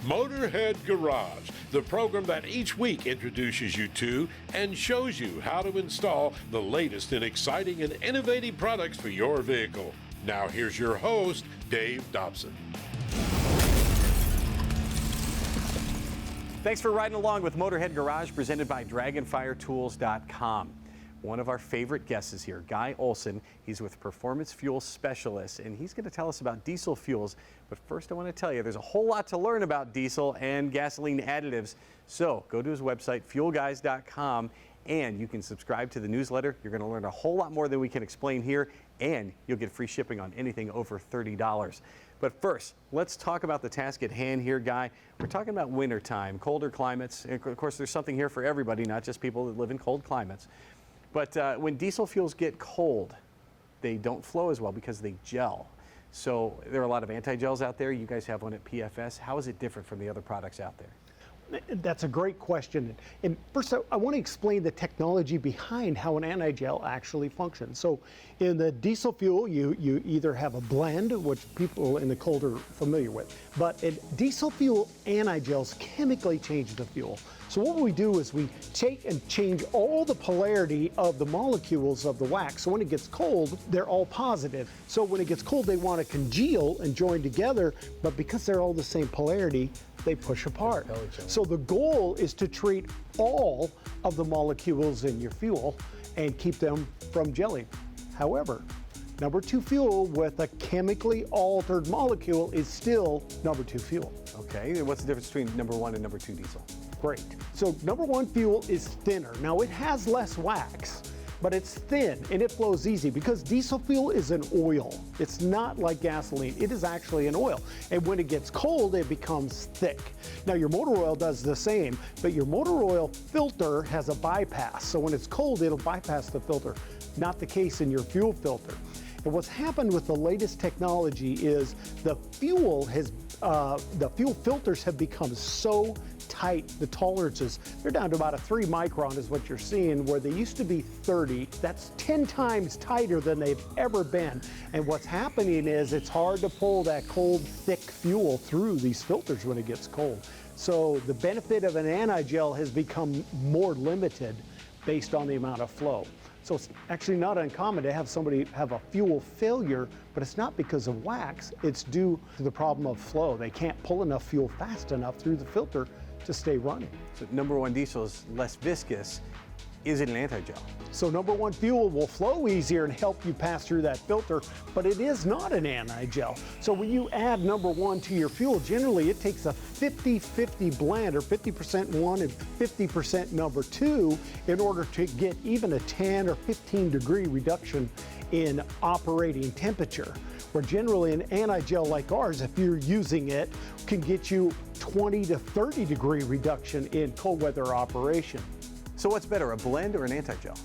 Motorhead Garage, the program that each week introduces you to and shows you how to install the latest in exciting and innovative products for your vehicle. Now here's your host, Dave Dobson. Thanks for riding along with Motorhead Garage, presented by DragonFireTools.com. One of our favorite guests is here, Guy Olson. He's with Performance Fuel Specialists, and he's going to tell us about diesel fuels. But first, I want to tell you, there's a whole lot to learn about diesel and gasoline additives. So go to his website, fuelguys.com, and you can subscribe to the newsletter. You're going to learn a whole lot more than we can explain here, and you'll get free shipping on anything over $30. But first, let's talk about the task at hand here, Guy. We're talking about wintertime, colder climates. And of course, there's something here for everybody, not just people that live in cold climates. But when diesel fuels get cold, they don't flow as well because they gel. So there are a lot of anti-gels out there. You guys have one at PFS. How is it different from the other products out there? That's a great question. And first, I want to explain the technology behind how an anti-gel actually functions. So in the diesel fuel, you either have a blend, which people in the cold are familiar with, but in diesel fuel, anti-gels chemically change the fuel. So what we do is we take and change all the polarity of the molecules of the wax. So when it gets cold, they're all positive. So when it gets cold, they want to congeal and join together, but because they're all the same polarity, they push apart. So the goal is to treat all of the molecules in your fuel and keep them from gelling. However, number 2 fuel with a chemically altered molecule is still number 2 fuel. Okay, and what's the difference between number 1 and number 2 diesel? Great. So number 1 fuel is thinner. Now it has less wax, but it's thin and it flows easy because diesel fuel is an oil. It's not like gasoline. It is actually an oil. And when it gets cold, it becomes thick. Now your motor oil does the same, but your motor oil filter has a bypass. So when it's cold, it'll bypass the filter. Not the case in your fuel filter. And what's happened with the latest technology is the fuel filters have become so tight, the tolerances, they're down to about a 3 micron is what you're seeing, where they used to be 30. That's 10 times tighter than they've ever been. And what's happening is it's hard to pull that cold, thick fuel through these filters when it gets cold. So the benefit of an anti-gel has become more limited based on the amount of flow. So it's actually not uncommon to have somebody have a fuel failure, but it's not because of wax, it's due to the problem of flow. They can't pull enough fuel fast enough through the filter to stay running. So number 1 diesel is less viscous. Is it an anti-gel? So number 1 fuel will flow easier and help you pass through that filter, but it is not an anti-gel. So when you add number 1 to your fuel, generally it takes a 50-50 blend, or 50% 1 and 50% number 2, in order to get even a 10 or 15 degree reduction in operating temperature. Where generally an anti-gel like ours, if you're using it, can get you 20 to 30 degree reduction in cold weather operation. So what's better, a blend or an anti-gel?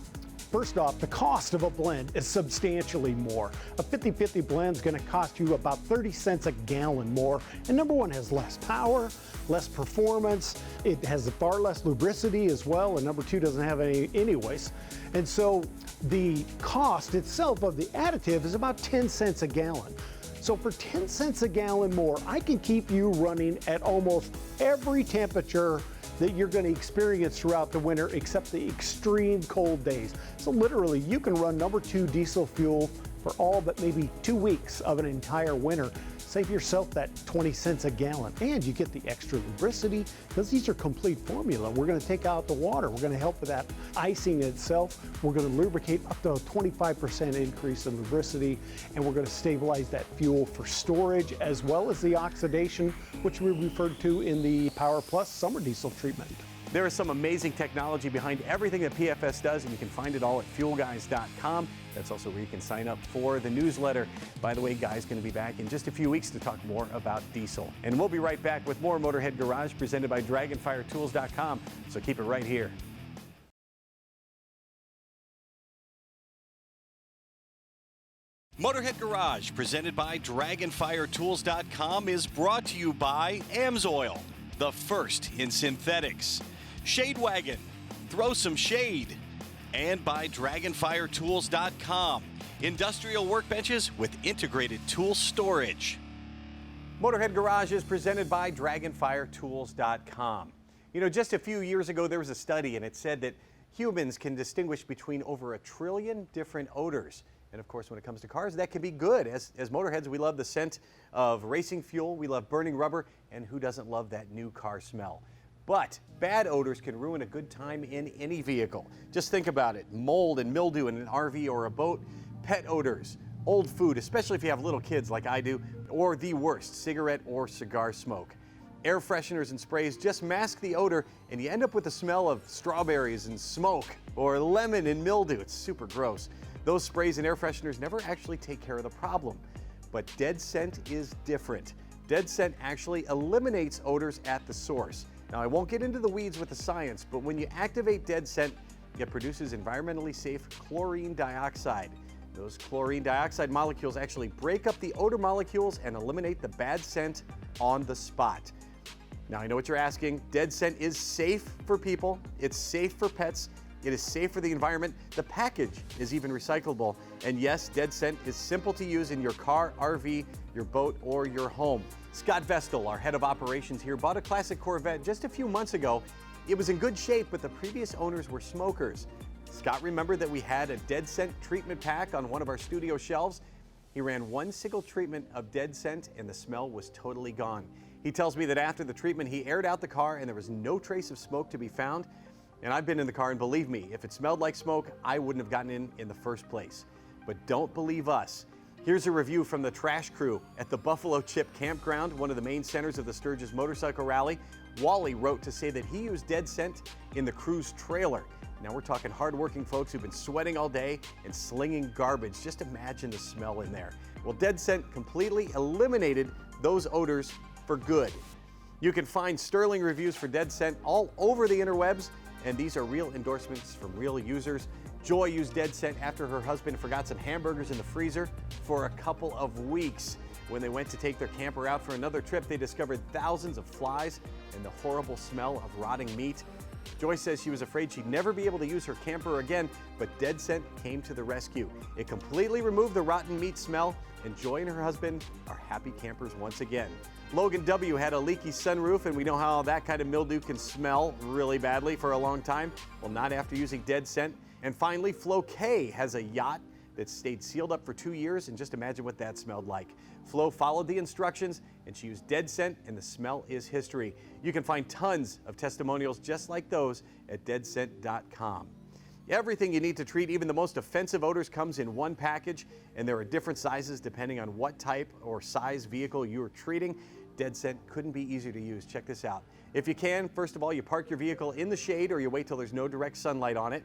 First off, the cost of a blend is substantially more. A 50-50 blend is going to cost you about 30 cents a gallon more. And number 1 has less power, less performance. It has far less lubricity as well, and number 2 doesn't have any anyways. And so the cost itself of the additive is about 10 cents a gallon. So for 10 cents a gallon more, I can keep you running at almost every temperature that you're going to experience throughout the winter, except the extreme cold days. So literally, you can run number 2 diesel fuel for all but maybe 2 weeks of an entire winter. Save yourself that 20 cents a gallon, and you get the extra lubricity, because these are complete formula. We're going to take out the water. We're going to help with that icing itself. We're going to lubricate up to a 25% increase in lubricity, and we're going to stabilize that fuel for storage, as well as the oxidation, which we referred to in the Power Plus summer diesel treatment. There is some amazing technology behind everything that PFS does, and you can find it all at fuelguys.com. That's also where you can sign up for the newsletter. By the way, Guy's going to be back in just a few weeks to talk more about diesel. And we'll be right back with more Motorhead Garage presented by DragonFireTools.com. So keep it right here. Motorhead Garage presented by DragonFireTools.com is brought to you by AMSOIL, the first in synthetics. Shade Wagon, throw some shade. And by DragonFireTools.com, industrial workbenches with integrated tool storage. Motorhead Garage is presented by DragonFireTools.com. You know, just a few years ago, there was a study, and it said that humans can distinguish between over 1 trillion different odors. And of course, when it comes to cars, that can be good. As motorheads, we love the scent of racing fuel, we love burning rubber, and who doesn't love that new car smell? But bad odors can ruin a good time in any vehicle. Just think about it. Mold and mildew in an RV or a boat, pet odors, old food, especially if you have little kids like I do, or the worst, cigarette or cigar smoke. Air fresheners and sprays just mask the odor, and you end up with the smell of strawberries and smoke, or lemon and mildew. It's super gross. Those sprays and air fresheners never actually take care of the problem. But Dead Scent is different. Dead Scent actually eliminates odors at the source. Now, I won't get into the weeds with the science, but when you activate Dead Scent, it produces environmentally safe chlorine dioxide. Those chlorine dioxide molecules actually break up the odor molecules and eliminate the bad scent on the spot. Now, I know what you're asking. Dead Scent is safe for people. It's safe for pets. It is safe for the environment. The package is even recyclable. And yes, Dead Scent is simple to use in your car, RV, your boat, or your home. Scott Vestal, our head of operations here, bought a classic Corvette just a few months ago. It was in good shape, but the previous owners were smokers. Scott remembered that we had a Dead Scent treatment pack on one of our studio shelves. He ran one single treatment of Dead Scent and the smell was totally gone. He tells me that after the treatment, he aired out the car and there was no trace of smoke to be found. And I've been in the car, and believe me, if it smelled like smoke, I wouldn't have gotten in the first place. But don't believe us. Here's a review from the trash crew at the Buffalo Chip Campground, one of the main centers of the Sturgis Motorcycle Rally. Wally wrote to say that he used Dead Scent in the crew's trailer. Now we're talking hardworking folks who've been sweating all day and slinging garbage. Just imagine the smell in there. Well, Dead Scent completely eliminated those odors for good. You can find sterling reviews for Dead Scent all over the interwebs, and these are real endorsements from real users. Joy used Dead Scent after her husband forgot some hamburgers in the freezer for a couple of weeks. When they went to take their camper out for another trip, they discovered thousands of flies and the horrible smell of rotting meat. Joy says she was afraid she'd never be able to use her camper again, but Dead Scent came to the rescue. It completely removed the rotten meat smell, and Joy and her husband are happy campers once again. Logan W. had a leaky sunroof, and we know how that kind of mildew can smell really badly for a long time. Well, not after using Dead Scent. And finally, Flo K. has a yacht that stayed sealed up for 2 years, and just imagine what that smelled like. Flo followed the instructions, and she used Dead Scent, and the smell is history. You can find tons of testimonials just like those at deadscent.com. Everything you need to treat even the most offensive odors comes in one package, and there are different sizes depending on what type or size vehicle you are treating. Dead Scent couldn't be easier to use. Check this out. If you can, first of all, you park your vehicle in the shade or you wait till there's no direct sunlight on it.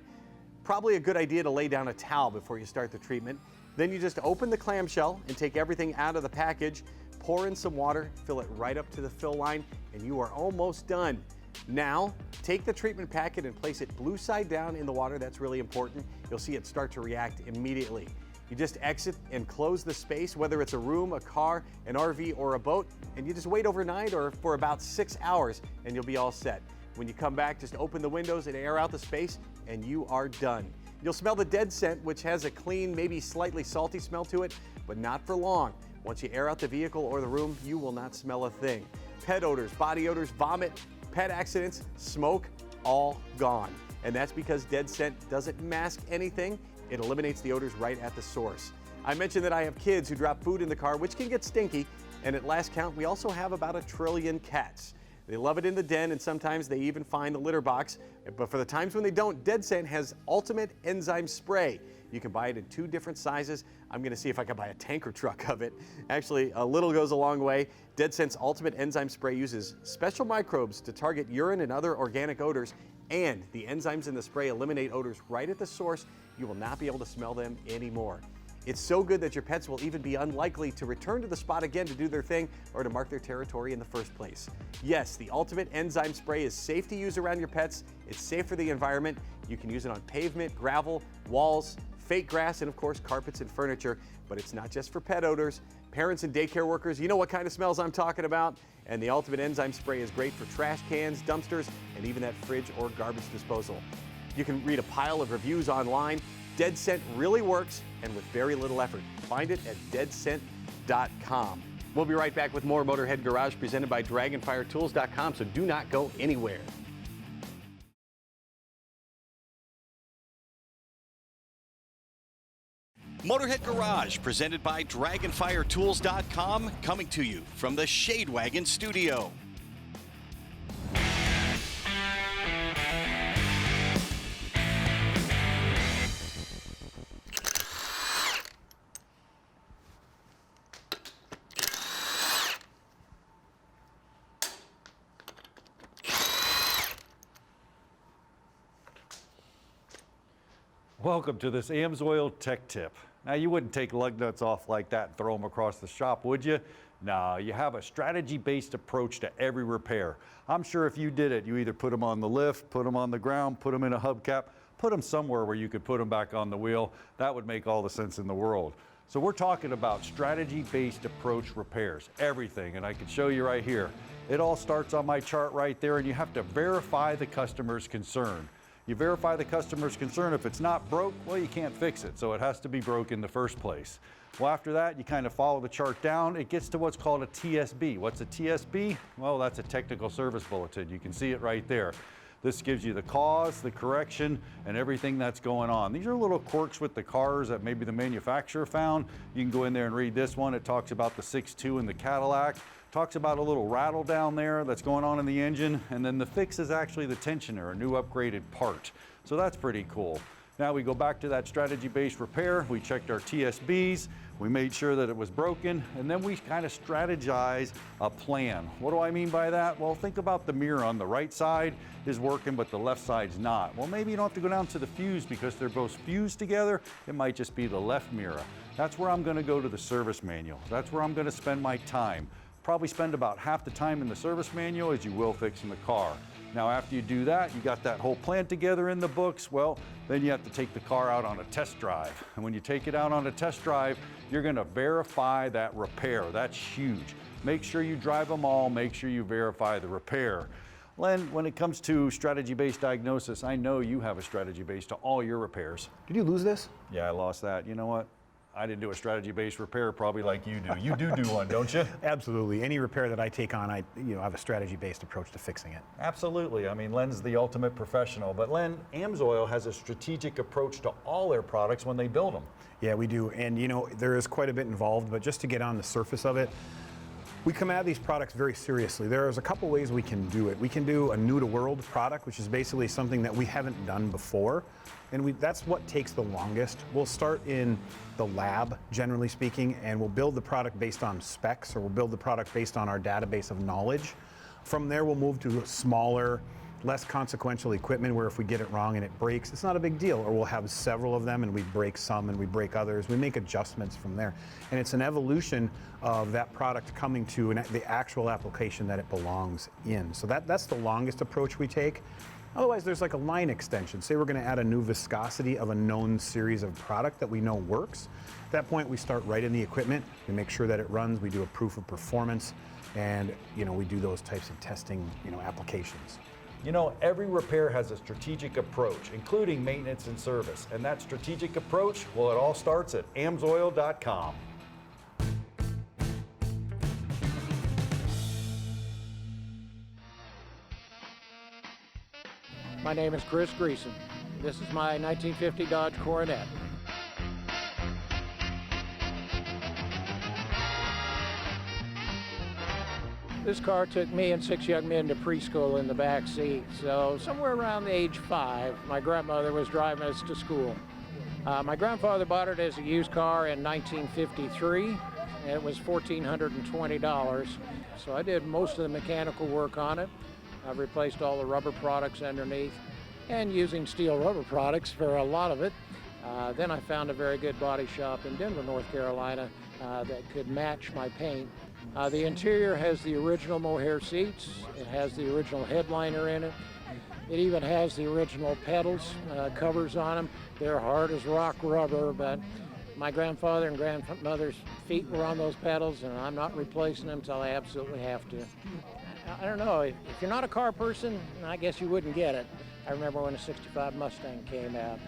Probably a good idea to lay down a towel before you start the treatment. Then you just open the clamshell and take everything out of the package, pour in some water, fill it right up to the fill line, and you are almost done. Now, take the treatment packet and place it blue side down in the water. That's really important. You'll see it start to react immediately. You just exit and close the space, whether it's a room, a car, an RV, or a boat, and you just wait overnight or for about 6 hours, and you'll be all set. When you come back, just open the windows and air out the space, and you are done. You'll smell the Dead Scent, which has a clean, maybe slightly salty smell to it, but not for long. Once you air out the vehicle or the room, you will not smell a thing. Pet odors, body odors, vomit, pet accidents, smoke, all gone. And that's because Dead Scent doesn't mask anything. It eliminates the odors right at the source. I mentioned that I have kids who drop food in the car, which can get stinky. And at last count, we also have about 1 trillion cats. They love it in the den, and sometimes they even find the litter box. But for the times when they don't, Dead Scent has Ultimate Enzyme Spray. You can buy it in 2 different sizes. I'm going to see if I can buy a tanker truck of it. Actually, a little goes a long way. Dead Scent's Ultimate Enzyme Spray uses special microbes to target urine and other organic odors, and the enzymes in the spray eliminate odors right at the source. You will not be able to smell them anymore. It's so good that your pets will even be unlikely to return to the spot again to do their thing or to mark their territory in the first place. Yes, the Ultimate Enzyme Spray is safe to use around your pets. It's safe for the environment. You can use it on pavement, gravel, walls, fake grass, and of course carpets and furniture. But it's not just for pet odors. Parents and daycare workers, you know what kind of smells I'm talking about. And the Ultimate Enzyme Spray is great for trash cans, dumpsters, and even that fridge or garbage disposal. You can read a pile of reviews online. Dead Scent really works, and with very little effort. Find it at deadscent.com. We'll be right back with more Motorhead Garage presented by DragonFireTools.com, so do not go anywhere. Motorhead Garage presented by DragonFireTools.com, coming to you from the Shade Wagon studio. Welcome to this AMSOIL Tech Tip. Now, you wouldn't take lug nuts off like that and throw them across the shop, would you? No, you have a strategy-based approach to every repair. I'm sure if you did it, you either put them on the lift, put them on the ground, put them in a hubcap, put them somewhere where you could put them back on the wheel. That would make all the sense in the world. So we're talking about strategy-based approach repairs, everything, and I can show you right here. It all starts on my chart right there, and you have to verify the customer's concern. You verify the customer's concern. If it's not broke, well, you can't fix it, so it has to be broke in the first place. Well, after that, you kind of follow the chart down. It gets to what's called a TSB. What's a TSB? Well, that's a technical service bulletin. You can see it right there. This gives you the cause, the correction, and everything that's going on. These are little quirks with the cars that maybe the manufacturer found. You can go in there and read this one. It talks about the 6.2 in the Cadillac. Talks about a little rattle down there that's going on in the engine, and then the fix is actually the tensioner, a new upgraded part. So that's pretty cool. Now we go back to that strategy-based repair. We checked our TSBs, we made sure that it was broken, and then we kind of strategize a plan. What do I mean by that? Well, think about the mirror on the right side is working, but the left side's not. Well, maybe you don't have to go down to the fuse because they're both fused together. It might just be the left mirror. That's where I'm gonna go to the service manual. That's where I'm gonna spend my time. Probably spend about half the time in the service manual as you will fixing the car. Now, after you do that, you got that whole plan together in the books, well, then you have to take the car out on a test drive. And when you take it out on a test drive, you're gonna verify that repair. That's huge. Make sure you drive them all, make sure you verify the repair. Len, when it comes to strategy-based diagnosis, I know you have a strategy based to all your repairs. Did you lose this? Yeah, I lost that. You know what? I didn't do a strategy-based repair probably like you do. You do one, don't you? Absolutely. Any repair that I take on, I have a strategy-based approach to fixing it. Absolutely. I mean, Len's the ultimate professional. But Len, AMSOIL has a strategic approach to all their products when they build them. Yeah, we do. And there is quite a bit involved, but just to get on the surface of it, we come at these products very seriously. There's a couple ways we can do it. We can do a new-to-world product, which is basically something that we haven't done before. And that's what takes the longest. We'll start in the lab, generally speaking, and we'll build the product based on specs, or we'll build the product based on our database of knowledge. From there, we'll move to smaller, less consequential equipment where if we get it wrong and it breaks, it's not a big deal. Or we'll have several of them and we break some and we break others. We make adjustments from there. And it's an evolution of that product coming to the actual application that it belongs in. So that's the longest approach we take. Otherwise, there's like a line extension. Say we're going to add a new viscosity of a known series of product that we know works. At that point, we start right in the equipment. We make sure that it runs. We do a proof of performance, and we do those types of testing, applications. Every repair has a strategic approach, including maintenance and service. And that strategic approach, well, it all starts at amsoil.com. My name is Chris Greason. This is my 1950 Dodge Coronet. This car took me and 6 young men to preschool in the back seat. So somewhere around the age 5, my grandmother was driving us to school. My grandfather bought it as a used car in 1953, and it was $1,420. So I did most of the mechanical work on it. I've replaced all the rubber products underneath and using steel rubber products for a lot of it. Then I found a very good body shop in Denver, North Carolina that could match my paint. The interior has the original mohair seats. It has the original headliner in it. It even has the original pedals, covers on them. They're hard as rock rubber, but my grandfather and grandmother's feet were on those pedals, and I'm not replacing them until I absolutely have to. I don't know, if you're not a car person, I guess you wouldn't get it. I remember when a '65 Mustang came out.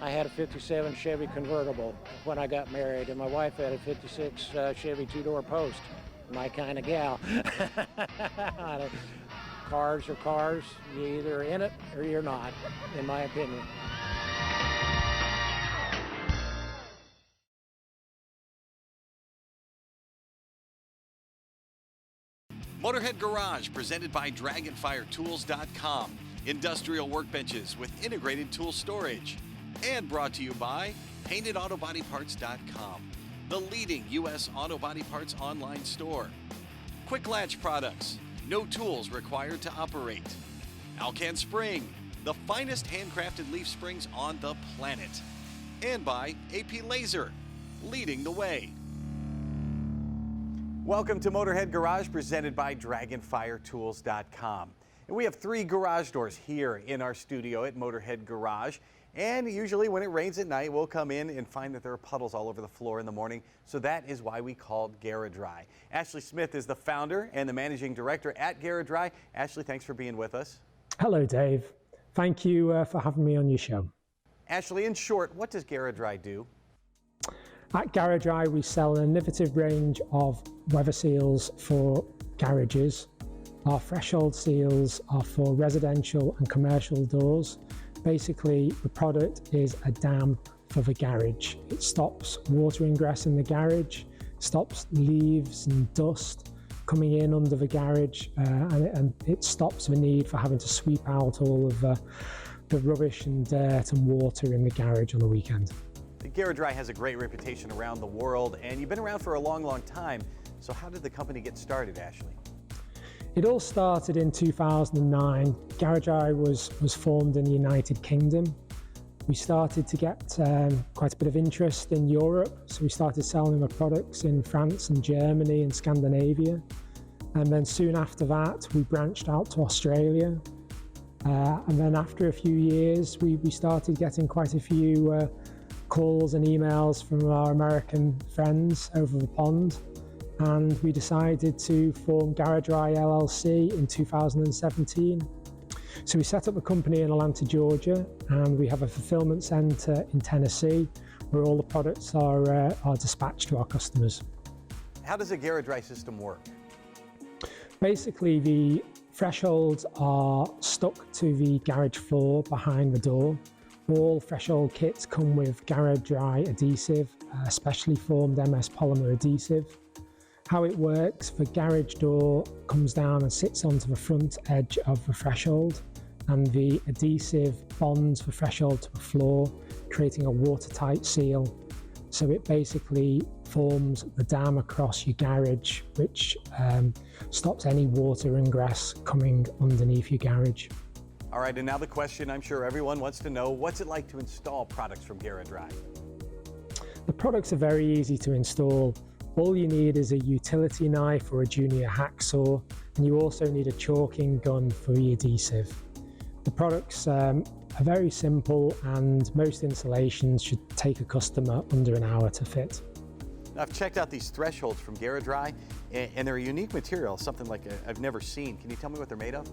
I had a '57 Chevy convertible when I got married, and my wife had a '56 Chevy two-door post. my kind of gal. Cars are cars. You're either in it or you're not, in my opinion. Motorhead Garage, presented by DragonFireTools.com. Industrial workbenches with integrated tool storage. And brought to you by PaintedAutoBodyParts.com, the leading U.S. auto body parts online store. Quick Latch Products, no tools required to operate. Alcan Spring, the finest handcrafted leaf springs on the planet. And by AP Laser, leading the way. Welcome to Motorhead Garage, presented by DragonFireTools.com. And we have 3 garage doors here in our studio at Motorhead Garage. And usually when it rains at night, we'll come in and find that there are puddles all over the floor in the morning. So that is why we called GaraDry. Ashley Smith is the founder and the managing director at GaraDry. Ashley, thanks for being with us. Hello, Dave. Thank you for having me on your show. Ashley, in short, what does GaraDry do? At GaraDry, we sell an innovative range of weather seals for garages. Our threshold seals are for residential and commercial doors. Basically, the product is a dam for the garage. It stops water ingress in the garage, stops leaves and dust coming in under the garage, and it stops the need for having to sweep out all of the rubbish and dirt and water in the garage on the weekend. GaraDry has a great reputation around the world, and you've been around for a long, long time. So how did the company get started, Ashley? It all started in 2009. GaraDry was formed in the United Kingdom. We started to get quite a bit of interest in Europe, so we started selling our products in France and Germany and Scandinavia. And then soon after that, we branched out to Australia. And then after a few years, we started getting quite a few calls and emails from our American friends over the pond. And we decided to form GaraDry LLC in 2017. So we set up a company in Atlanta, Georgia, and we have a fulfillment center in Tennessee where all the products are dispatched to our customers. How does a GaraDry system work? Basically, the thresholds are stuck to the garage floor behind the door. All threshold kits come with GaraDry adhesive, specially formed MS polymer adhesive. How it works, the garage door comes down and sits onto the front edge of the threshold, and the adhesive bonds the threshold to the floor, creating a watertight seal. So it basically forms the dam across your garage, which stops any water ingress coming underneath your garage. All right, and now the question I'm sure everyone wants to know, what's it like to install products from GaraDry? The products are very easy to install. All you need is a utility knife or a junior hacksaw, and you also need a chalking gun for the adhesive. The products are very simple, and most installations should take a customer under an hour to fit. I've checked out these thresholds from GaraDry, and they're a unique material, something like I've never seen. Can you tell me what they're made of?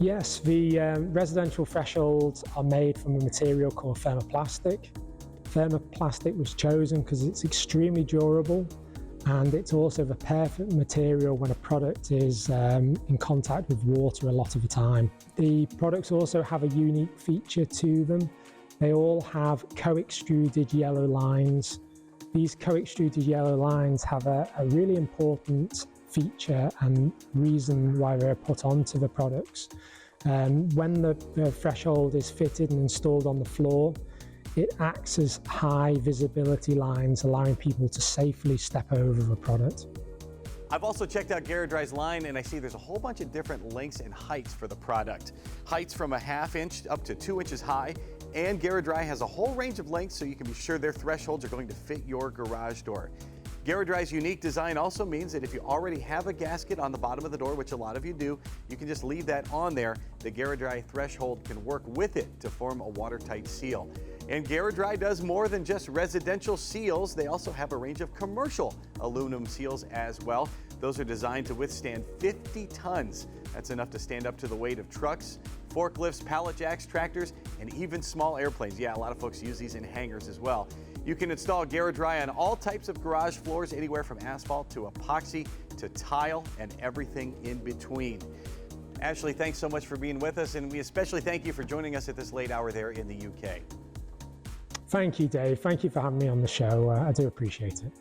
Yes, the residential thresholds are made from a material called thermoplastic. Thermoplastic was chosen because it's extremely durable, and it's also the perfect material when a product is in contact with water a lot of the time. The products also have a unique feature to them. They all have co-extruded yellow lines. These co-extruded yellow lines have a really important feature and reason why they're put onto the products. When the threshold is fitted and installed on the floor, it acts as high visibility lines, allowing people to safely step over the product. I've also checked out GaraDry's line, and I see there's a whole bunch of different lengths and heights for the product. Heights from a ½ inch up to 2 inches high, and GaraDry has a whole range of lengths so you can be sure their thresholds are going to fit your garage door. GaraDry's unique design also means that if you already have a gasket on the bottom of the door, which a lot of you do, you can just leave that on there. The GaraDry threshold can work with it to form a watertight seal. And GaraDry does more than just residential seals. They also have a range of commercial aluminum seals as well. Those are designed to withstand 50 tons. That's enough to stand up to the weight of trucks, forklifts, pallet jacks, tractors, and even small airplanes. Yeah, a lot of folks use these in hangars as well. You can install GaraDry on all types of garage floors, anywhere from asphalt to epoxy to to tile and everything in between. Ashley, thanks so much for being with us, and we especially thank you for joining us at this late hour there in the UK. Thank you, Dave. Thank you for having me on the show. I do appreciate it.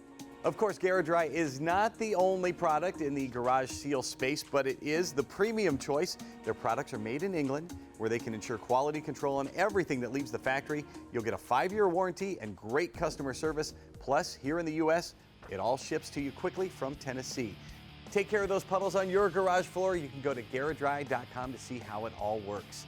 Of course, GarageDry is not the only product in the garage seal space, but it is the premium choice. Their products are made in England, where they can ensure quality control on everything that leaves the factory. You'll get a 5-year warranty and great customer service. Plus, here in the U.S., it all ships to you quickly from Tennessee. Take care of those puddles on your garage floor. You can go to GarageDry.com to see how it all works.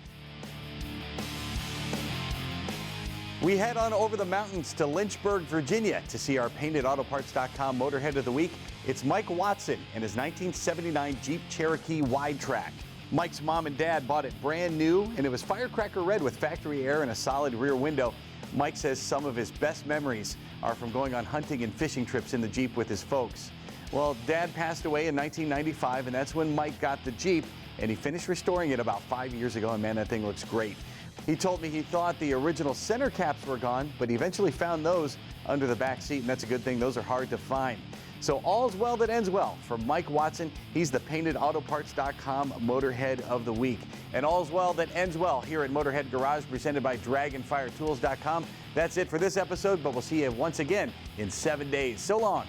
We head on over the mountains to Lynchburg, Virginia to see our PaintedAutoParts.com Motorhead of the Week. It's Mike Watson and his 1979 Jeep Cherokee Wide Track. Mike's mom and dad bought it brand new, and it was firecracker red with factory air and a solid rear window. Mike says some of his best memories are from going on hunting and fishing trips in the Jeep with his folks. Well, Dad passed away in 1995, and that's when Mike got the Jeep, and he finished restoring it about 5 years ago, and man, that thing looks great. He told me he thought the original center caps were gone, but he eventually found those under the back seat, and that's a good thing. Those are hard to find. So all's well that ends well for Mike Watson. He's the PaintedAutoParts.com Motorhead of the Week. And all's well that ends well here at Motorhead Garage, presented by DragonFireTools.com. That's it for this episode, but we'll see you once again in 7 days. So long.